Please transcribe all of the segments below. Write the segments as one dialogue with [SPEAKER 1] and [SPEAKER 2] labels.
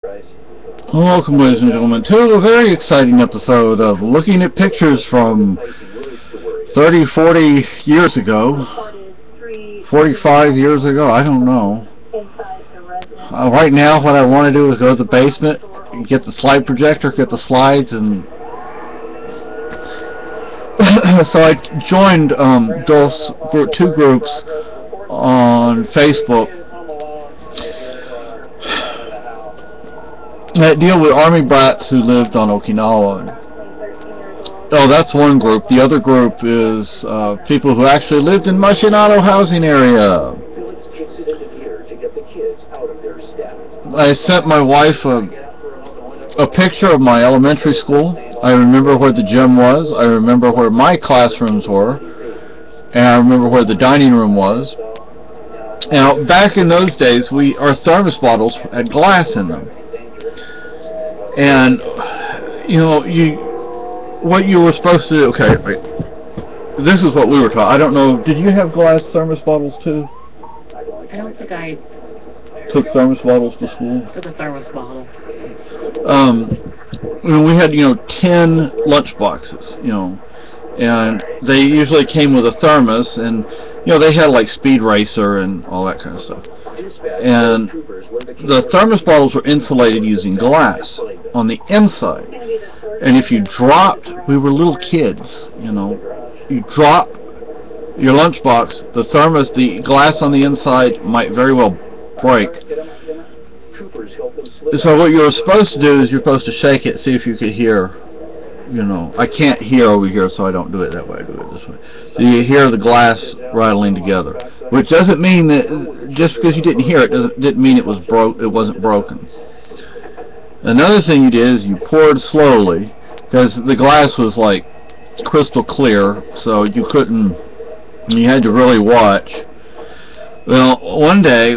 [SPEAKER 1] Welcome, ladies and gentlemen, to a very exciting episode of looking at pictures from 30, 40 years ago, 45 years ago, I don't know. Right now, what I want to do is go to the basement, get the slide projector, get the slides, and so I joined two groups on Facebook that deal with army brats who lived on Okinawa. Oh, that's one group. The other group is people who actually lived in Mashinado housing area. I sent my wife a picture of my elementary school. I remember where the gym was. I remember where my classrooms were. And I remember where the dining room was. Now, back in those days, our thermos bottles had glass in them. And, you know, what you were supposed to do, okay, wait. This is what we were taught. I don't know, did you have glass thermos bottles too?
[SPEAKER 2] I don't think I
[SPEAKER 1] took thermos bottles to school.
[SPEAKER 2] Took a thermos bottle.
[SPEAKER 1] We had, 10 lunch boxes, and they usually came with a thermos, and, they had like Speed Racer and all that kind of stuff. And the thermos bottles were insulated using glass on the inside. And if you dropped, we were little kids, you drop your lunchbox, the thermos, the glass on the inside might very well break. So what you're supposed to do is you're supposed to shake it, see if you could hear, I can't hear over here, so I don't do it that way, I do it this way. So you hear the glass rattling together, which doesn't mean that just because you didn't hear it didn't mean it wasn't broken. Another thing you did is you poured slowly, because the glass was like crystal clear, so you had to really watch. Well, one day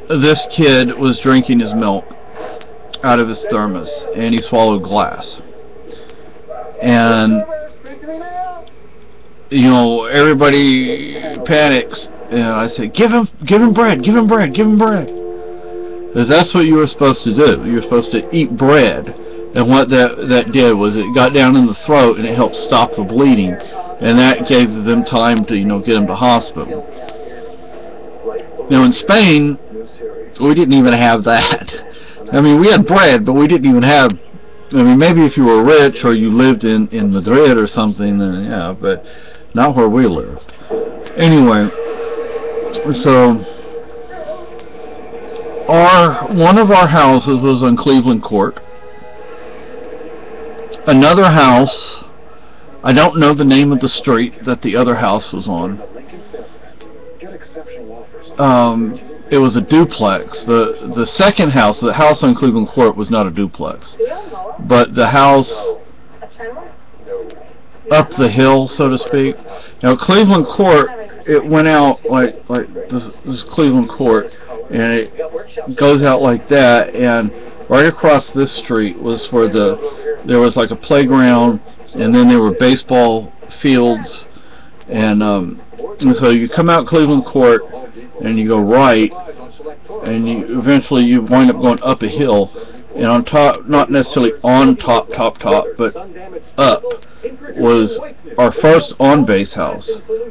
[SPEAKER 1] this kid was drinking his milk out of his thermos, and he swallowed glass. And everybody panics. I said, give him bread, give him bread, give him bread. Because that's what you were supposed to do. You were supposed to eat bread. And what that did was it got down in the throat and it helped stop the bleeding. And that gave them time to, get him to hospital. Now in Spain, we didn't even have that. I mean, we had bread, but we didn't even have, maybe if you were rich or you lived in Madrid or something, then yeah, but not where we lived. Anyway, so one of our houses was on Cleveland Court. Another house, I don't know the name of the street that the other house was on. It was a duplex. The second house, the house on Cleveland Court, was not a duplex, but the house up the hill, so to speak. Now Cleveland Court, it went out like this is Cleveland Court, and it goes out like that, and right across this street was where there was like a playground, and then there were baseball fields, and so you come out Cleveland Court and you go right, and eventually you wind up going up a hill, and on top, not necessarily on top, but up, was our first on-base house.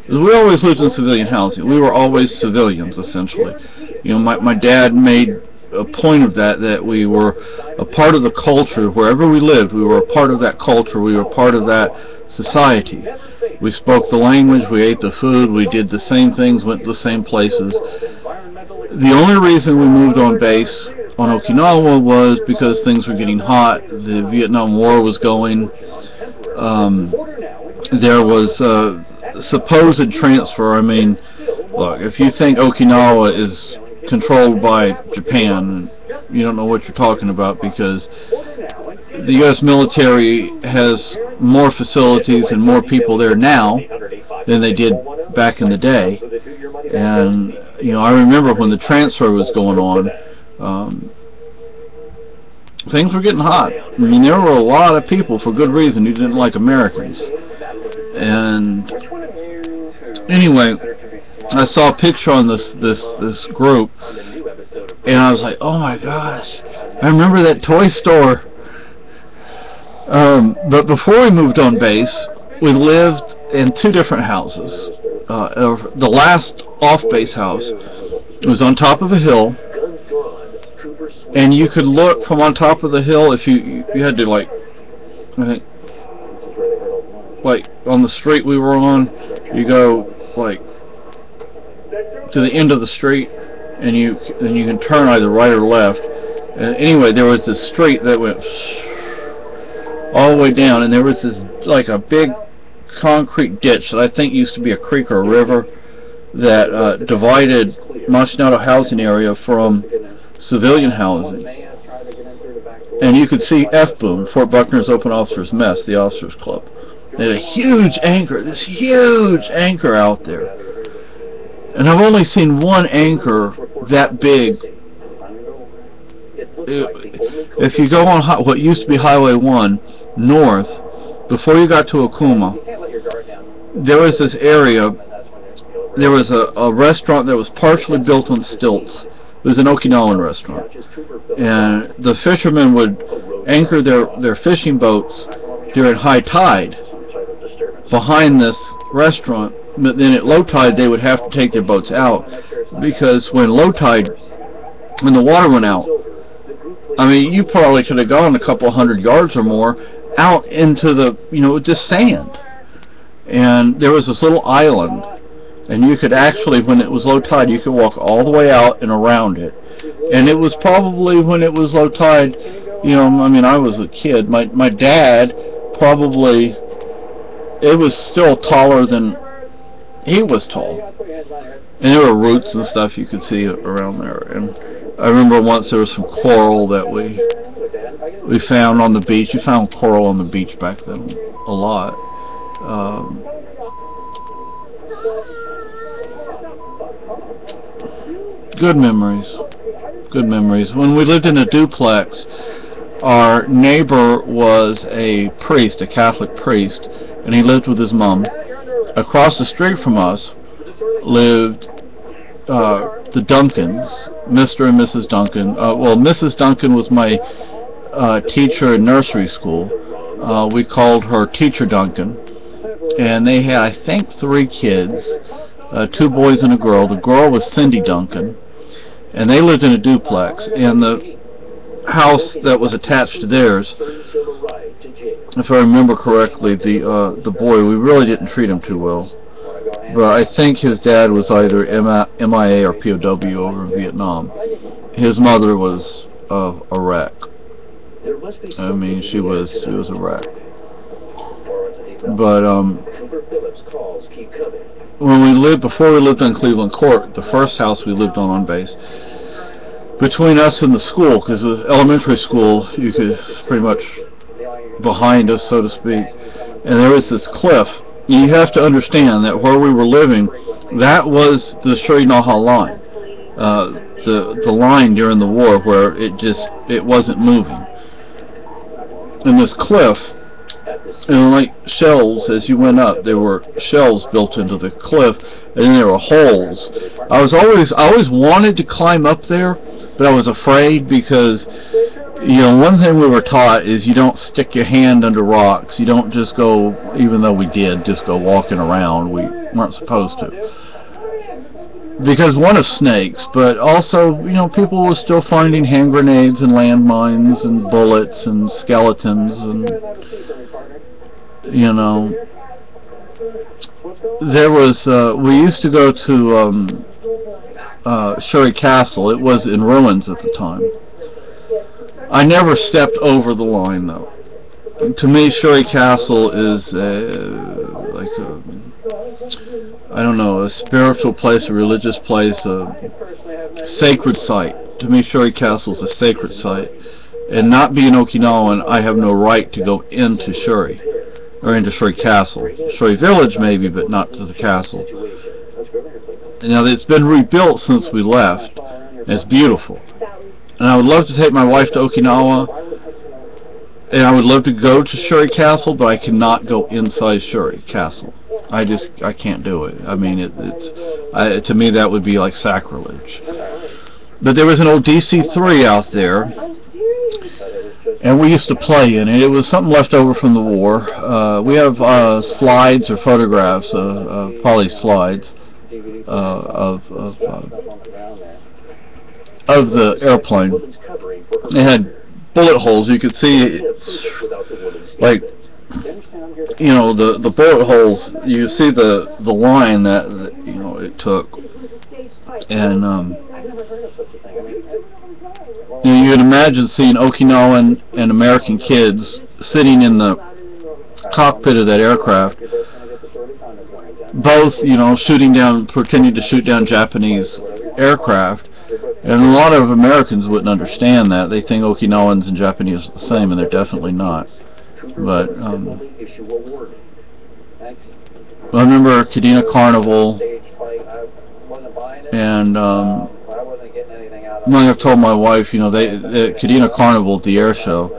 [SPEAKER 1] We always lived in civilian housing. We were always civilians, essentially. My dad made a point of that we were a part of the culture. Wherever we lived, we were a part of that culture. We were part of that society. We spoke the language, we ate the food, we did the same things, went to the same places. The only reason we moved on base on Okinawa was because things were getting hot. The Vietnam War was going. There was supposed transfer. Look, if you think Okinawa is controlled by Japan, you don't know what you're talking about, because the U.S. military has more facilities and more people there now than they did back in the day. And I remember when the transfer was going on, things were getting hot. There were a lot of people, for good reason, who didn't like Americans. And anyway, I saw a picture on this group, and I was like, oh my gosh, I remember that toy store. But before we moved on base, we lived in two different houses. The last off-base house was on top of a hill, and you could look from on top of the hill if you had to, like, I think, like on the street we were on, you go like to the end of the street, and you can turn either right or left. And anyway, there was this street that went all the way down, and there was this like a big concrete ditch that I think used to be a creek or a river that divided Machinado housing area from civilian housing. And you could see F-Boom, Fort Buckner's Open Officers Mess, the officers club. They had a huge anchor, this huge anchor out there. And I've only seen one anchor that big. If you go on what used to be Highway 1 north, before you got to Okuma, there was this area, there was a restaurant that was partially built on stilts. It was an Okinawan restaurant. And the fishermen would anchor their fishing boats during high tide behind this restaurant, but then at low tide they would have to take their boats out, because when low tide, when the water went out, I mean, you probably could have gone a couple hundred yards or more out into the, just sand. And there was this little island, and you could actually, when it was low tide, you could walk all the way out and around it. And it was probably, when it was low tide, I mean, I was a kid. My dad probably, it was still taller than he was tall. And there were roots and stuff you could see around there. And I remember once there was some coral that we found on the beach. You found coral on the beach back then a lot. Good memories. Good memories. When we lived in a duplex, our neighbor was a priest, a Catholic priest, and he lived with his mom. Across the street from us lived the Duncans, Mr. and Mrs. Duncan. Well, Mrs. Duncan was my teacher in nursery school. We called her Teacher Duncan. And they had, I think, 3 kids, 2 boys and a girl. The girl was Cindy Duncan. And they lived in a duplex. And the house that was attached to theirs, if I remember correctly, the boy, we really didn't treat him too well. But I think his dad was either MIA or POW over in Vietnam. His mother was a wreck. I mean, she was a wreck. But before we lived on Cleveland Court, the first house we lived on base, between us and the school, because the elementary school, you could pretty much behind us, so to speak, and there was this cliff. You have to understand that where we were living, that was the Shuri-Naha line, the line during the war where it wasn't moving. And this cliff, and like shelves, as you went up, there were shelves built into the cliff, and then there were holes. I always wanted to climb up there, but I was afraid because, one thing we were taught is you don't stick your hand under rocks. You don't just go, even though we did, just go walking around. We weren't supposed to. Because one of snakes, but also, people were still finding hand grenades and landmines and bullets and skeletons and, there was, we used to go to Shuri Castle. It was in ruins at the time. I never stepped over the line, though. To me, Shuri Castle is like a, I don't know, a spiritual place, a religious place, a sacred site. To me, Shuri Castle is a sacred site. And not being Okinawan, I have no right to go into Shuri, or into Shuri Castle. Shuri Village, maybe, but not to the castle. Now, it's been rebuilt since we left, and it's beautiful. And I would love to take my wife to Okinawa, and I would love to go to Shuri Castle, but I cannot go inside Shuri Castle. I can't do it. I mean, to me that would be like sacrilege. But there was an old DC-3 out there, and we used to play in it. It was something left over from the war. We have slides or photographs, probably slides, of the airplane. It had bullet holes. You could see, like, you know, the bullet holes. You see the line that you know it took, and you know, you can imagine seeing Okinawan and American kids sitting in the cockpit of that aircraft, both, you know, shooting down, pretending to shoot down Japanese aircraft. And a lot of Americans wouldn't understand that. They think Okinawans and Japanese are the same, and they're definitely not. But I remember Kadena Carnival, and I've told my wife, you know, the Kadena Carnival at the air show,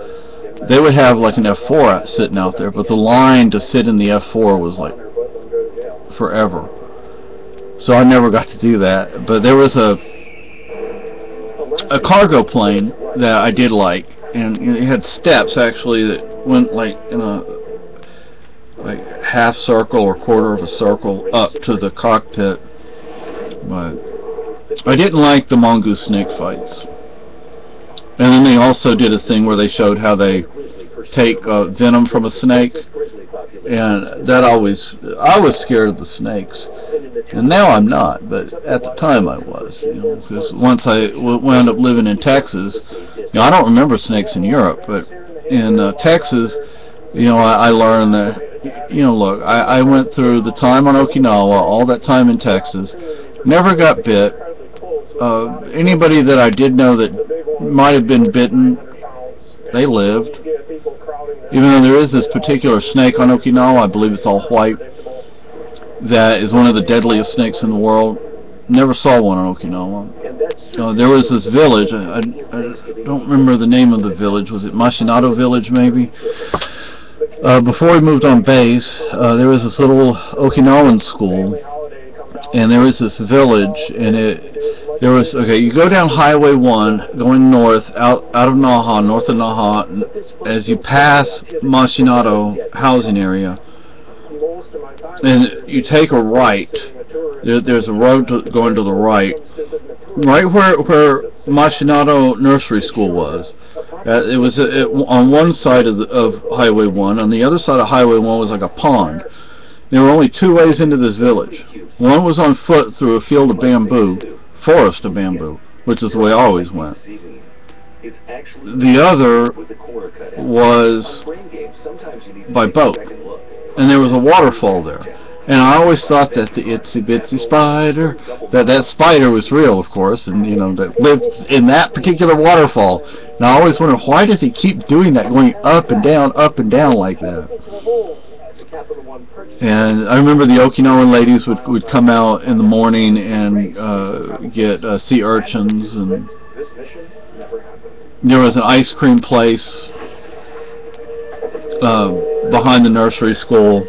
[SPEAKER 1] they would have like an F4 sitting out there, but the line to sit in the F4 was like forever. So I never got to do that. But there was a cargo plane that I did like, and it had steps actually that went like in a half circle or quarter of a circle up to the cockpit. But I didn't like the mongoose snake fights. And then they also did a thing where they showed how they take venom from a snake, and that I was scared of the snakes, and now I'm not, but at the time I was, you know, because once I wound up living in Texas, you know, I don't remember snakes in Europe, but in Texas, you know, I learned that, you know, look, I went through the time on Okinawa, all that time in Texas, never got bit. Anybody that I did know that might have been bitten, they lived. Even though there is this particular snake on Okinawa, I believe it's all white, that is one of the deadliest snakes in the world. Never saw one on Okinawa. There was this village, I don't remember the name of the village, was it Mashinato village maybe? Before we moved on base, there was this little Okinawan school, and there was this village, and there was, okay, you go down Highway 1, going north, out of Naha, north of Naha, and as you pass Mashinato housing area, and you take a right, there's a road going to the right where Mashinato Nursery School was. It was on one side of Highway 1, on the other side of Highway 1 was like a pond. There were only two ways into this village. One was on foot through a field of bamboo, forest of bamboo, which is the way I always went. The other was by boat, and there was a waterfall there. And I always thought that the itsy bitsy spider, that spider was real, of course, and you know, that lived in that particular waterfall. And I always wondered, why does he keep doing that, going up and down like that? And I remember the Okinawan ladies would come out in the morning and get sea urchins, and there was an ice cream place behind the nursery school.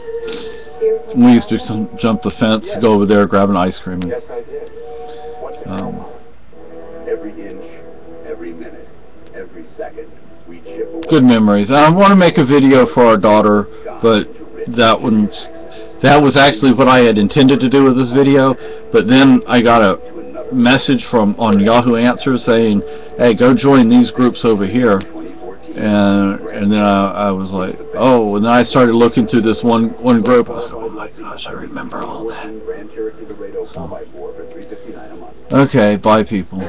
[SPEAKER 1] We used to jump the fence, go over there, grab an ice cream.
[SPEAKER 3] Every inch, every minute, every second, we chip away.
[SPEAKER 1] Good memories. I want to make a video for our daughter, but that was actually what I had intended to do with this video. But then I got a message on Yahoo Answers saying, "Hey, go join these groups over here." And then I was like, oh, and then I started looking through this one group. I was like, oh my gosh, I remember all that. So. Okay, bye people.